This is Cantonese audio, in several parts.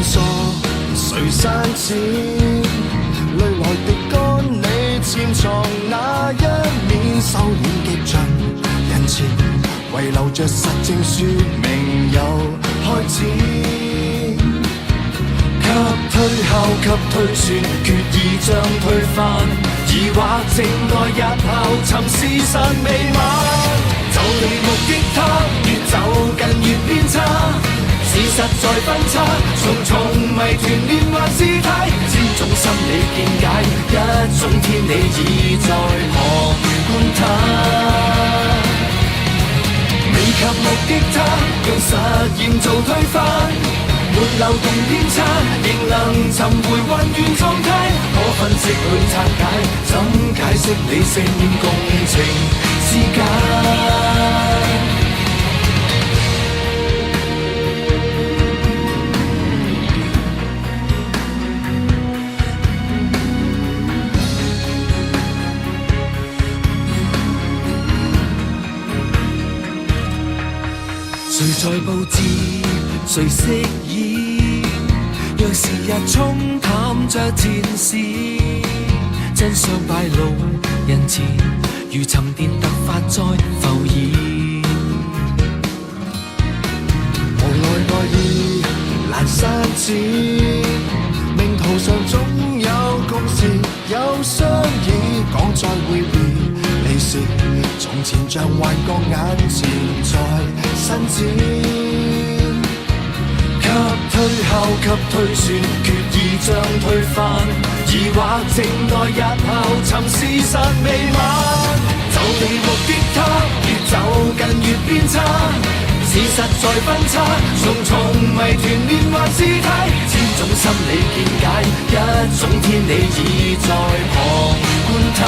索，谁删剪？泪来滴干你潜藏那一面，收敛极尽人前，遗留着实证说明有开始。给推敲，给推算，决意将推翻，疑惑静待日後尋事實未晚。就地目擊他，越走近越偏差，事實在分岔，重重謎團連環事態，千種心理見解，一種天理已在旁觀他。未及目擊他，用實驗做推翻，沒漏洞偏差，仍能尋回混亂狀態。可分析去拆解，怎解釋理性共情之間？誰在佈置？誰飾演？讓時日沖淡着前事，真相敗露人前，如沉澱突發再浮現。無奈愛意難刪剪，命途上總有共識，有相依，講再會面。你是從前像幻覺，眼前在伸展。給推敲，給推算，決意將推翻，疑惑靜待日後尋事實未晚。就地目擊他，越走近越偏差，事實在分岔，重重謎團連環事態，千種心理見解，一種天理已在旁觀他。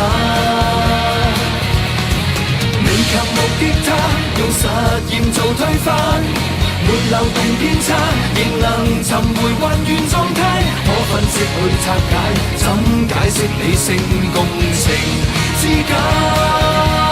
未及目擊他，用實驗做推翻，沒漏洞偏差，仍能尋回混亂狀態。可分析去拆解，怎解釋理性共情之間？